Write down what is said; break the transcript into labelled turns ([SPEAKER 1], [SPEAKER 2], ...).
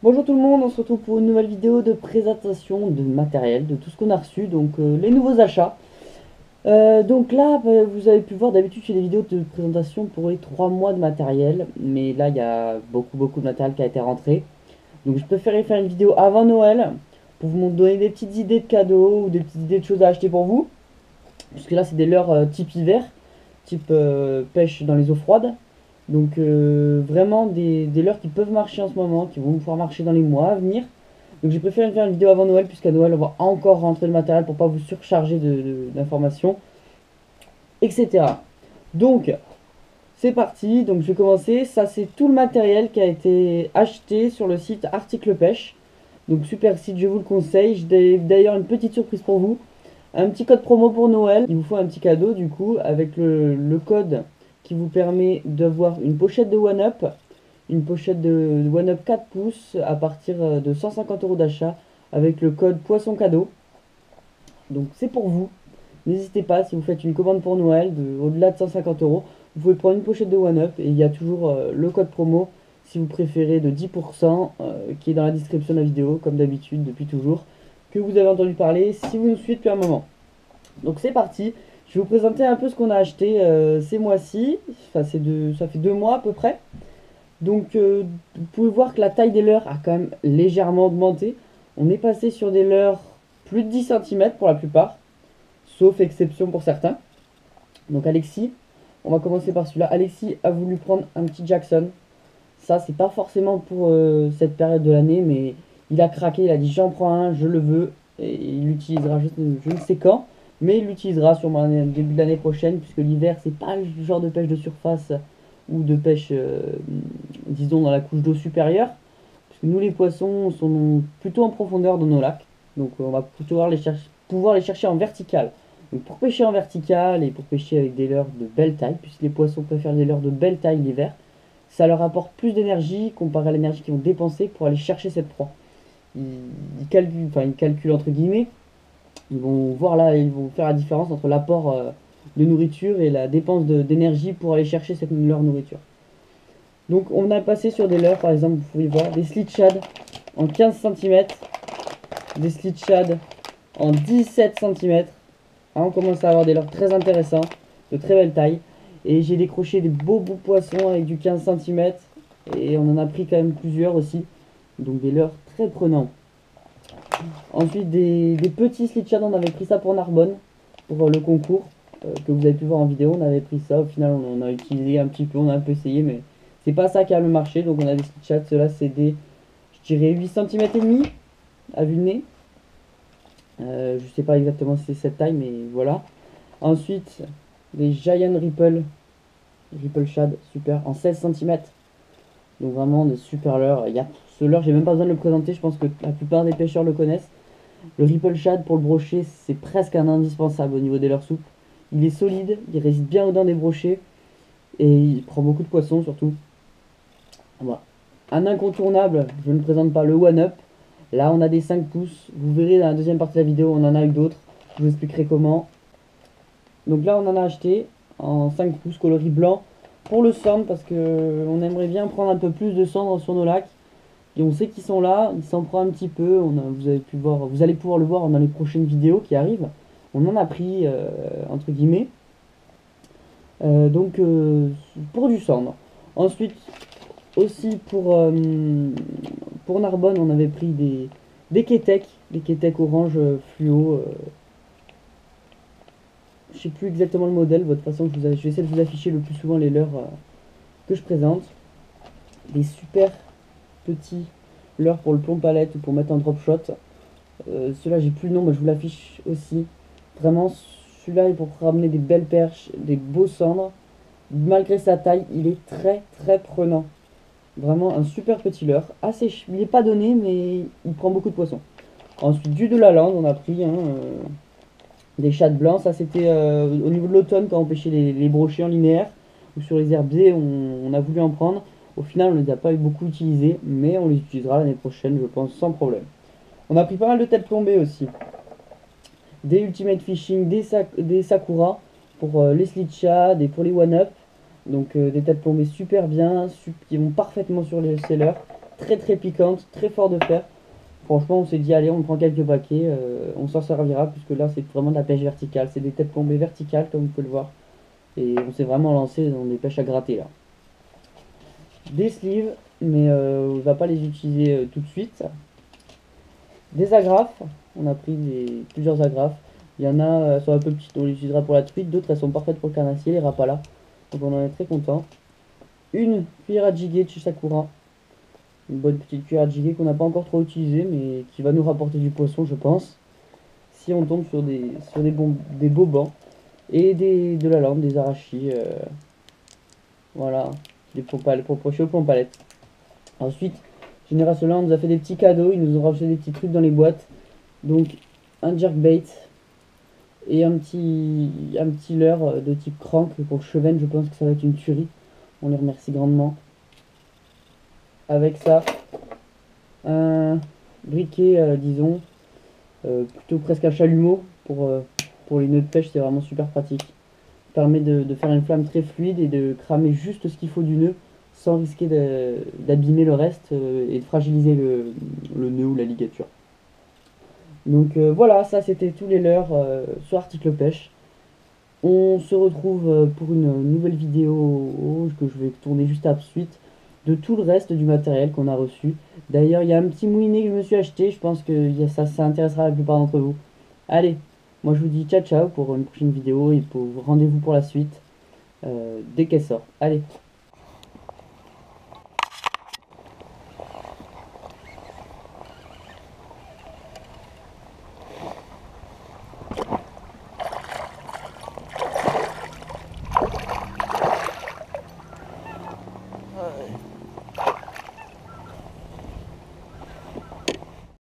[SPEAKER 1] Bonjour tout le monde, on se retrouve pour une nouvelle vidéo de présentation de matériel, de tout ce qu'on a reçu, donc les nouveaux achats. Donc là, vous avez pu voir, d'habitude je fais des vidéos de présentation pour les 3 mois de matériel, mais là il y a beaucoup de matériel qui a été rentré. Donc je préférais faire une vidéo avant Noël, pour vous donner des petites idées de cadeaux, ou des petites idées de choses à acheter pour vous. Puisque là c'est des leurres type hiver, type pêche dans les eaux froides. Donc vraiment des leurres qui peuvent marcher en ce moment, qui vont pouvoir marcher dans les mois à venir. Donc j'ai préféré faire une vidéo avant Noël, puisqu'à Noël on va encore rentrer le matériel pour pas vous surcharger d'informations, etc. Donc c'est parti, donc je vais commencer. Ça c'est tout le matériel qui a été acheté sur le site Article Pêche. Donc super site, je vous le conseille. J'ai d'ailleurs une petite surprise pour vous. Un petit code promo pour Noël. Il vous faut un petit cadeau du coup avec le code qui vous permet d'avoir une pochette de One-Up. Une pochette de One-Up 4 pouces à partir de 150 € d'achat avec le code poisson cadeau. Donc c'est pour vous. N'hésitez pas, si vous faites une commande pour Noël au-delà de 150 €, vous pouvez prendre une pochette de One-Up et il y a toujours le code promo si vous préférez de 10% qui est dans la description de la vidéo comme d'habitude depuis toujours, que vous avez entendu parler si vous nous suivez depuis un moment. Donc c'est parti, je vais vous présenter un peu ce qu'on a acheté ces mois-ci, enfin, ça fait 2 mois à peu près. Donc vous pouvez voir que la taille des leurres a quand même légèrement augmenté. On est passé sur des leurres plus de 10 cm pour la plupart, sauf exception pour certains. Donc Alexis, on va commencer par celui-là. Alexis a voulu prendre un petit Jackson. Ça c'est pas forcément pour cette période de l'année, mais il a craqué, il a dit j'en prends un, je le veux, et il l'utilisera je ne sais quand, mais il l'utilisera sûrement au début de l'année prochaine, puisque l'hiver c'est pas le genre de pêche de surface ou de pêche, disons, dans la couche d'eau supérieure, puisque nous les poissons sont plutôt en profondeur dans nos lacs, donc on va pouvoir les chercher en vertical. Donc pour pêcher en vertical et pour pêcher avec des leurres de belle taille, puisque les poissons préfèrent des leurres de belle taille l'hiver, ça leur apporte plus d'énergie comparé à l'énergie qu'ils vont dépenser pour aller chercher cette proie. Ils calculent entre guillemets, ils vont voir là, ils vont faire la différence entre l'apport de nourriture et la dépense d'énergie pour aller chercher leur nourriture. Donc on a passé sur des leurres, par exemple, vous pouvez voir, des slit shad en 15 cm, des slit shad en 17 cm. On commence à avoir des leurres très intéressants, de très belle taille. Et j'ai décroché des beaux poissons avec du 15 cm. Et on en a pris quand même plusieurs aussi. Donc des leurres très prenants. Ensuite des petits slit shad, on avait pris ça pour Narbonne, pour le concours que vous avez pu voir en vidéo. On avait pris ça, au final on a utilisé un petit peu, on a un peu essayé, mais c'est pas ça qui a le marché. Donc on a des slit shad, ceux-là c'est des, je dirais 8 cm et demi à vue de nez. Je sais pas exactement si c'est cette taille, mais voilà. Ensuite des Giant Ripple Shad, super, en 16 cm. Donc vraiment des super leurres. Ce leurre, j'ai même pas besoin de le présenter, je pense que la plupart des pêcheurs le connaissent. Le Ripple Shad pour le brochet, c'est presque un indispensable au niveau des leurres souples. Il est solide, il résiste bien au dents des brochets et il prend beaucoup de poissons surtout. Voilà. Un incontournable, je ne présente pas le One Up. Là on a des 5 pouces, vous verrez dans la deuxième partie de la vidéo, on en a eu d'autres. Je vous expliquerai comment. Donc là on en a acheté en 5 pouces coloris blanc pour le cendre, parce que on aimerait bien prendre un peu plus de cendre sur nos lacs. Et on sait qu'ils sont là, ils s'en prend un petit peu. Vous allez pouvoir le voir dans les prochaines vidéos qui arrivent. On en a pris entre guillemets. Donc pour du cendre. Ensuite aussi pour Narbonne, on avait pris des Ketek orange fluo. Je sais plus exactement le modèle, de toute façon je vais essayer de vous afficher le plus souvent les leurres que je présente. Des super petits leurres pour le plomb palette ou pour mettre en drop shot. Ceux-là j'ai plus le nom, mais je vous l'affiche aussi. Vraiment, celui-là est pour ramener des belles perches, des beaux cendres. Malgré sa taille, il est très prenant. Vraiment un super petit leurre. Il n'est pas donné, mais il prend beaucoup de poissons. Ensuite, du de la lande, on a pris des shad blancs. Ça c'était au niveau de l'automne quand on pêchait les brochets en linéaire ou sur les herbiers, on a voulu en prendre. Au final on ne les a pas eu beaucoup utilisés, mais on les utilisera l'année prochaine je pense sans problème. On a pris pas mal de têtes plombées aussi. Des Ultimate Fishing, des Sakura pour les slit shad et pour les One Up. Donc des têtes plombées super bien, qui vont parfaitement sur les sellers. très très piquante, très fort de fer. Franchement, on s'est dit, allez, on prend quelques paquets, on s'en servira, puisque là, c'est vraiment de la pêche verticale. C'est des têtes plombées verticales, comme vous pouvez le voir. Et on s'est vraiment lancé dans des pêches à gratter, là. Des sleeves, mais on ne va pas les utiliser tout de suite. Des agrafes, on a pris plusieurs agrafes. Il y en a, elles sont un peu petites, on les utilisera pour la truite. D'autres, elles sont parfaites pour le carnassier, les rapalas. Donc on en est très content. Une cuillère à jiguer de chez Sakura. Une bonne petite cuillère à jiguer qu'on n'a pas encore trop utilisée, mais qui va nous rapporter du poisson, je pense. Si on tombe sur des beaux bancs. Et de la lande, des arachis. Voilà, des pour pocher aux pompalettes. Ensuite, Génération Land nous a fait des petits cadeaux, ils nous ont rajouté des petits trucs dans les boîtes. Donc, un jerkbait et un petit leurre de type crank pour le chevenne. Je pense que ça va être une tuerie. On les remercie grandement. Avec ça, un briquet, disons, plutôt presque un chalumeau pour les nœuds de pêche. C'est vraiment super pratique. Permet de faire une flamme très fluide et de cramer juste ce qu'il faut du nœud sans risquer d'abîmer le reste et de fragiliser le nœud ou la ligature. Donc voilà, ça c'était tous les leurres sur Article Pêche. On se retrouve pour une nouvelle vidéo que je vais tourner juste ensuite de tout le reste du matériel qu'on a reçu. D'ailleurs, il y a un petit moulinet que je me suis acheté, je pense que ça intéressera la plupart d'entre vous. Allez, moi je vous dis ciao ciao pour une prochaine vidéo et pour rendez-vous pour la suite dès qu'elle sort. Allez.